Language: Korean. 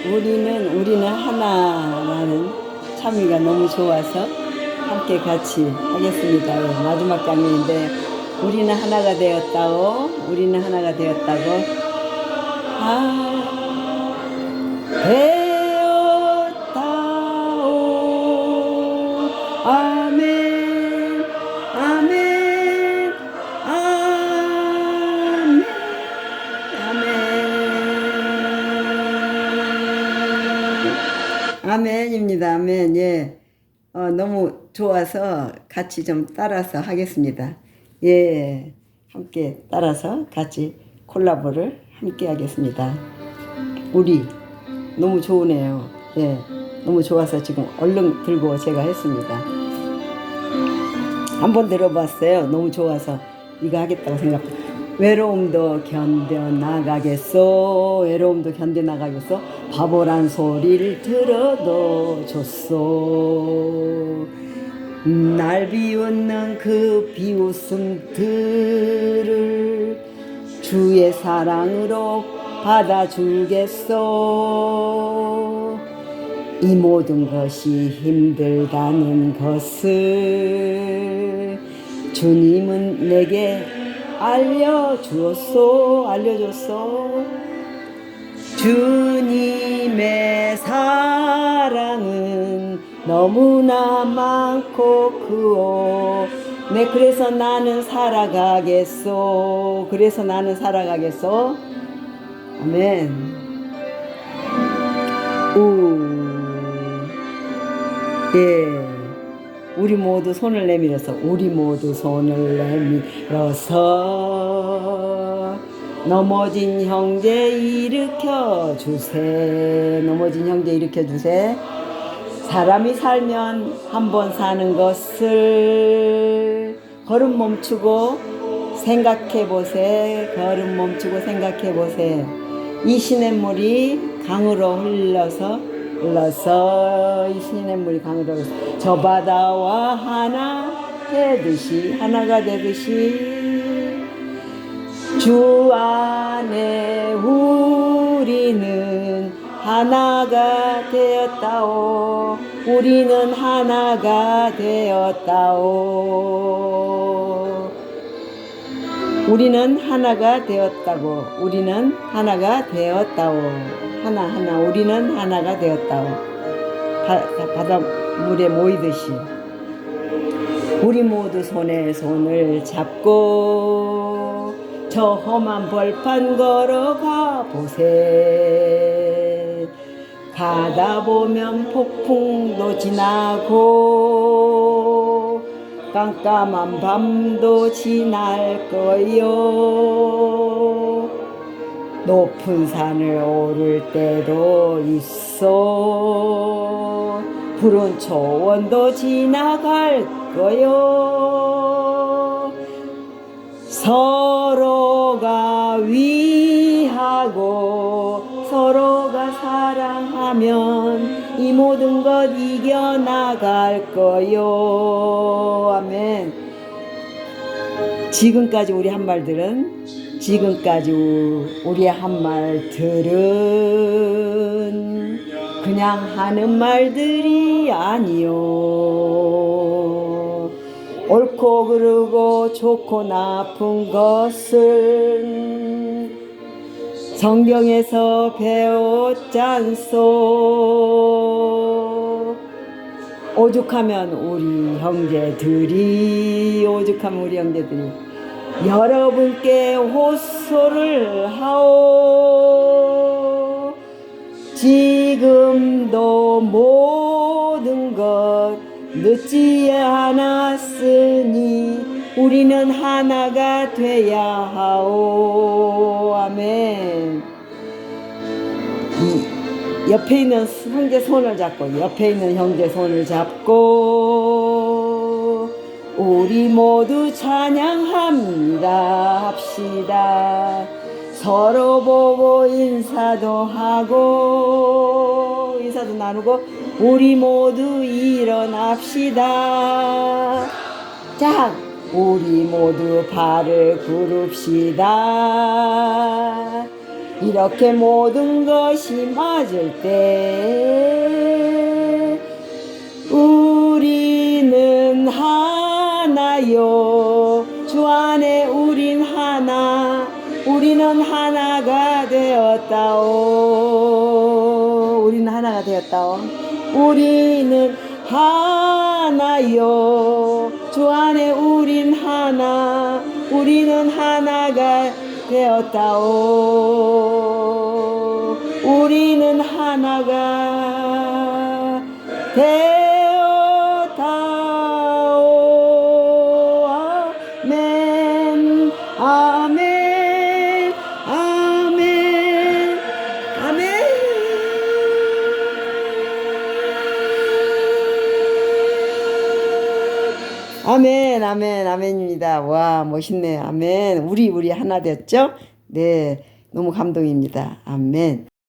우리는 하나라는 참의가 너무 좋아서 함께 같이 하겠습니다. 예, 마지막 장면인데 우리는 하나가 되었다고 우리는 하나가 되었다고 되었다오 아멘 아멘 아멘 아멘 아멘입니다. 아멘. 예. 너무 좋아서 같이 좀 따라서 하겠습니다. 예. 함께 따라서 같이 콜라보를 함께 하겠습니다. 우리 너무 좋으네요. 예. 너무 좋아서 지금 얼른 들고 제가 했습니다. 한번 들어봤어요. 너무 좋아서 이거 하겠다고 생각합니다. 외로움도 견뎌나가겠소 외로움도 견뎌나가겠소 바보란 소리를 들어도 좋소 날 비웃는 그 비웃음들을 주의 사랑으로 받아주겠소 이 모든 것이 힘들다는 것을 주님은 내게 알려줬소 주님의 사랑은 너무나 많고 크오 네 그래서 나는 살아가겠소 아멘 예. 우리 모두 손을 내밀어서 넘어진 형제 일으켜 주세 사람이 살면 한 번 사는 것을 걸음 멈추고 생각해 보세 이 시냇물이 강으로 흘러서 이 시냇물이 강으로 흘러서 저 바다와 하나가 되듯이 주 안에 우리는 하나가 되었다오 우리는 하나가 되었다오 우리는 하나가 되었다고 우리는 하나가 되었다오 우리는 하나가 되었다오 바닷물에 모이듯이 우리 모두 손에 손을 잡고 저 험한 벌판 걸어가 보세 가다 보면 폭풍도 지나고 깜깜한 밤도 지날 거요 높은 산을 오를 때도 있어 푸른 초원도 지나갈 거요 서로가 위하고 서로가 사랑하면 이 모든 것 이겨나갈 거요 아멘 지금까지 우리의 한 말들은 그냥 하는 말들이 아니요 옳고 그르고 좋고 나쁜 것을 성경에서 배웠잖소 오죽하면 우리 형제들이 여러분께 호소를 하오 지금도 모든 것 늦지 않았으니 우리는 하나가 돼야 하오 아멘 옆에 있는 형제 손을 잡고 우리 모두 찬양합니다 합시다 서로 보고 인사도 나누고 우리 모두 일어납시다 자 우리 모두 발을 굽읍시다 이렇게 모든 것이 맞을 때 우리는 하나요. 주 안에 우린 하나. 우리는 하나가 되었다오. 우리는 하나가 되었다오. 우리는 하나요. 주 안에 우린 하나. 우리는 하나가 되었다오. 우리는 하나가 되었다오. 아멘. 아멘. 아멘. 아멘. 아멘, 아멘, 아멘입니다. 와, 멋있네요. 아멘. 우리 하나 됐죠? 네, 너무 감동입니다. 아멘.